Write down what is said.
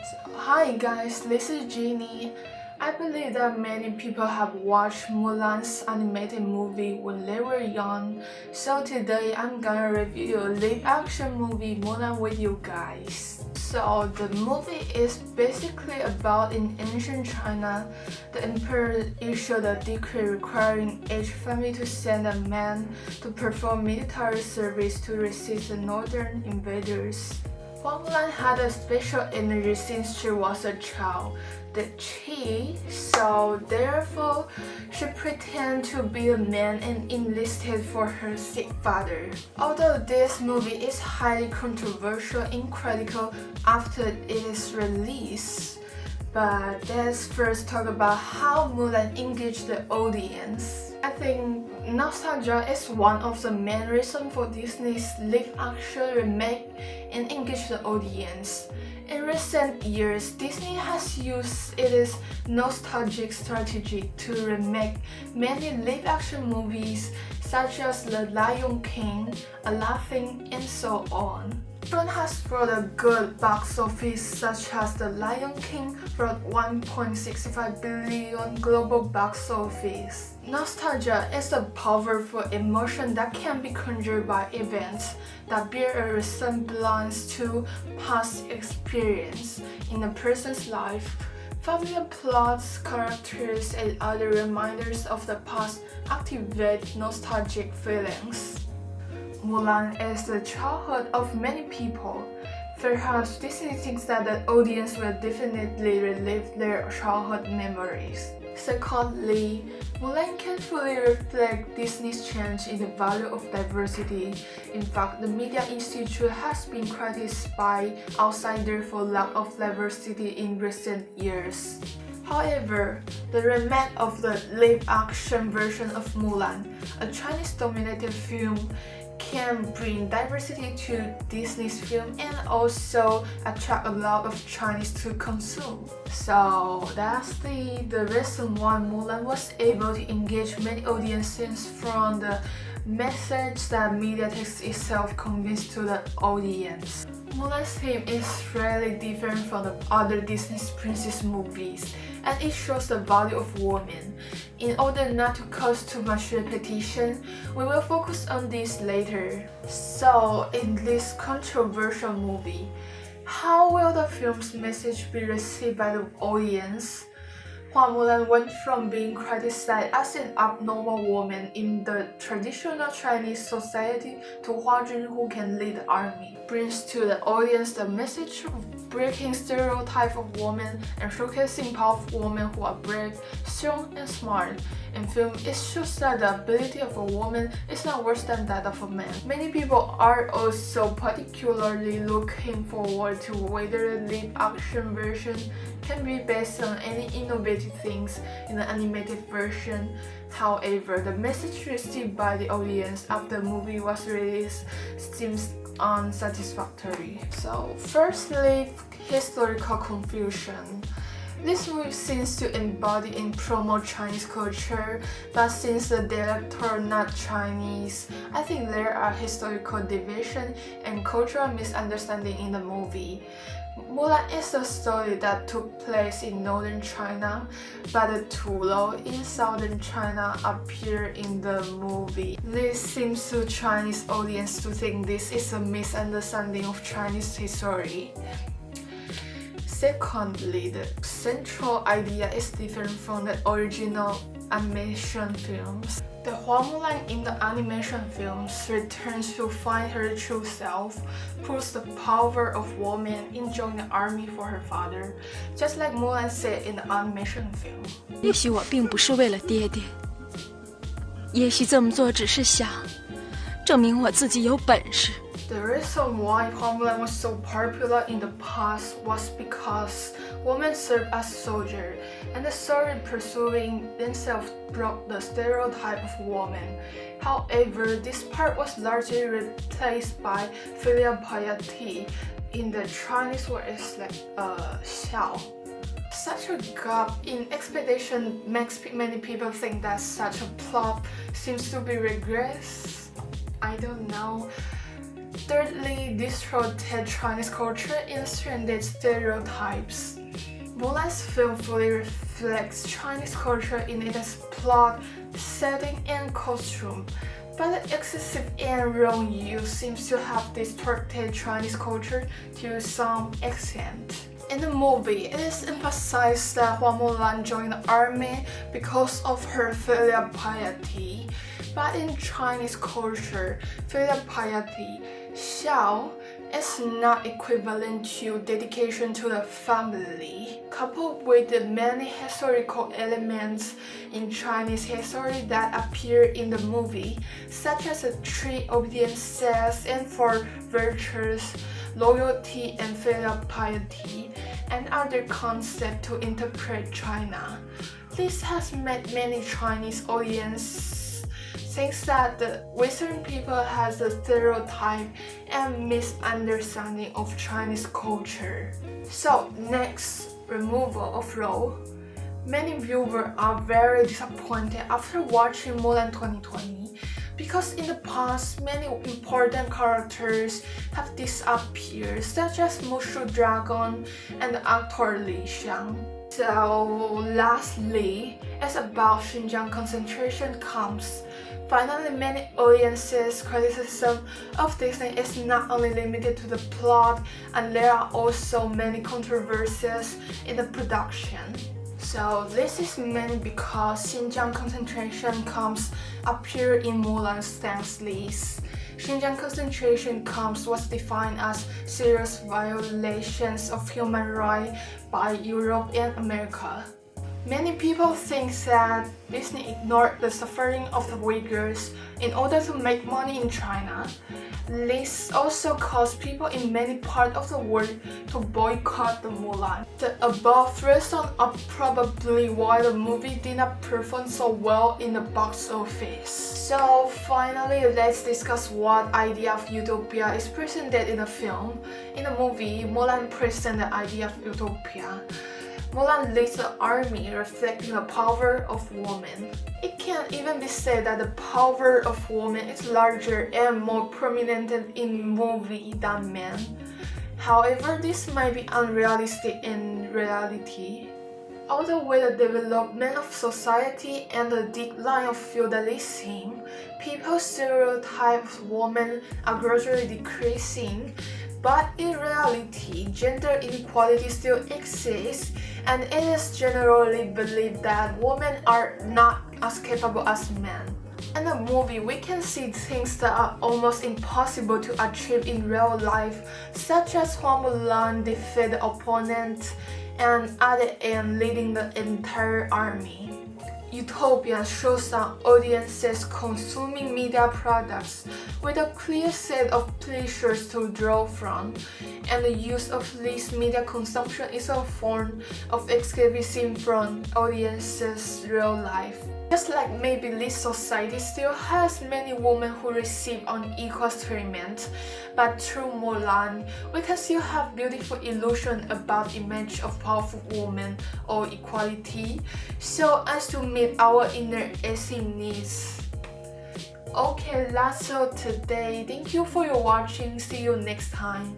Hi guys, this is Jinni. I believe that many people have watched Mulan's animated movie when they were young, so today I'm gonna review a live-action movie Mulan with you guys. So the movie is basically about in ancient China, the emperor issued a decree requiring each family to send a man to perform military service to resist the northern invaders. Mulan had a special energy since she was a child, the Qi, so therefore she pretended to be a man and enlisted for her sick father. Although this movie is highly controversial and critical after it is released, but let's first talk about how Mulan engaged the audience. I think nostalgia is one of the main reasons for Disney's live-action remake and engage the audience. In recent years, Disney has used its nostalgic strategy to remake many live-action movies such as The Lion King, Aladdin, and so on. Mulan has brought a good box office such as The Lion King brought 1.65 billion global box office. Nostalgia is a powerful emotion that can be conjured by events that bear a resemblance to past experience in a person's life. Familiar plots, characters, and other reminders of the past activate nostalgic feelings. Mulan is the childhood of many people. Perhaps Disney thinks that the audience will definitely relive their childhood memories. Secondly, Mulan can fully reflect Disney's change in the value of diversity. In fact, the Media Institute has been criticized by outsiders for lack of diversity in recent years. However, the remake of the live-action version of Mulan, a Chinese-dominated film, can bring diversity to Disney's film and also attract a lot of Chinese to consume. So that's the reason why Mulan was able to engage many audiences from the message that MediaTek itself conveys to the audience. Mulan's theme is really different from the other Disney princess movies, and it shows the value of women. In order not to cause too much repetition, we will focus on this later. So, in this controversial movie, how will the film's message be received by the audience? Hua Mulan went from being criticized as an abnormal woman in the traditional Chinese society to Hua Jun who can lead the army. Brings to the audience the message of breaking stereotypes of women and showcasing powerful women who are brave, strong, and smart. In film, it shows that the ability of a woman is not worse than that of a man. Many people are also particularly looking forward to whether the live-action version can be based on any innovative things in the animated version. However, the message received by the audience after the movie was released seems unsatisfactory. So, firstly, historical confusion. This movie seems to embody and promote Chinese culture, but since the director not Chinese, I think there are historical division and cultural misunderstanding in the movie. Mulan is a story that took place in northern China, but the Tulo in southern China appear in the movie. This seems to Chinese audience to think this is a misunderstanding of Chinese history. Secondly, the central idea is different from the original animation films. The Hua Mulan in the animation films returns to find her true self, proves the power of woman in joining the army for her father, just like Mulan said in the animation film. 也许我并不是为了爹爹，也许这么做只是想证明我自己有本事。 The reason why Hua Mulan was so popular in the past was because women served as soldiers, and the soldiers pursuing themselves broke the stereotype of women. However, this part was largely replaced by filial piety. In the Chinese word, it's like xiao. Such a gap in expectation makes many people think that such a plot seems to be regress. I don't know. Thirdly, distorted Chinese culture and stranded stereotypes. Mulan's film fully reflects Chinese culture in its plot, setting, and costume, but the excessive and wrong use seems to have distorted Chinese culture to some extent. In the movie, it is emphasized that Mulan joined the army because of her filial piety, but in Chinese culture, filial piety, xiao, is not equivalent to dedication to the family. Coupled with the many historical elements in Chinese history that appear in the movie, such as the three obediences and four virtues, loyalty and filial piety, and other concepts to interpret China. This has made many Chinese audiences think that the Western people has a stereotype and misunderstanding of Chinese culture. So next, removal of role. Many viewers are very disappointed after watching Mulan 2020 because in the past many important characters have disappeared, such as Mushu Dragon and the actor Li Xiang. So lastly, it's about Xinjiang concentration camps. Finally, many audiences' criticism of Disney is not only limited to the plot, and there are also many controversies in the production. So this is mainly because Xinjiang concentration camps appear in Mulan's thanks list. Xinjiang concentration camps was defined as serious violations of human rights by Europe and America. Many people think that Disney ignored the suffering of the Uyghurs in order to make money in China. This also caused people in many parts of the world to boycott the Mulan. The above reasons are probably why the movie did not perform so well in the box office. So finally, let's discuss what idea of Utopia is presented in the film. In the movie, Mulan presents the idea of Utopia. Mulan leads the army, reflecting the power of women. It can even be said that the power of women is larger and more prominent in movie than men. However, this might be unrealistic in reality. Although with the development of society and the decline of feudalism, people's stereotypes of women are gradually decreasing. But in reality, gender inequality still exists, and it is generally believed that women are not as capable as men. In the movie, we can see things that are almost impossible to achieve in real life, such as Mulan defeat the opponent and at the end leading the entire army. Utopia shows that audiences consuming media products with a clear set of pleasures to draw from, and the use of this media consumption is a form of escapism from audiences' real life. Just like maybe this society still has many women who receive unequal treatment, but through Mulan, we can still have beautiful illusion about image of powerful women or equality, so as to meet our inner essence needs. Okay, that's all today. Thank you for your watching. See you next time.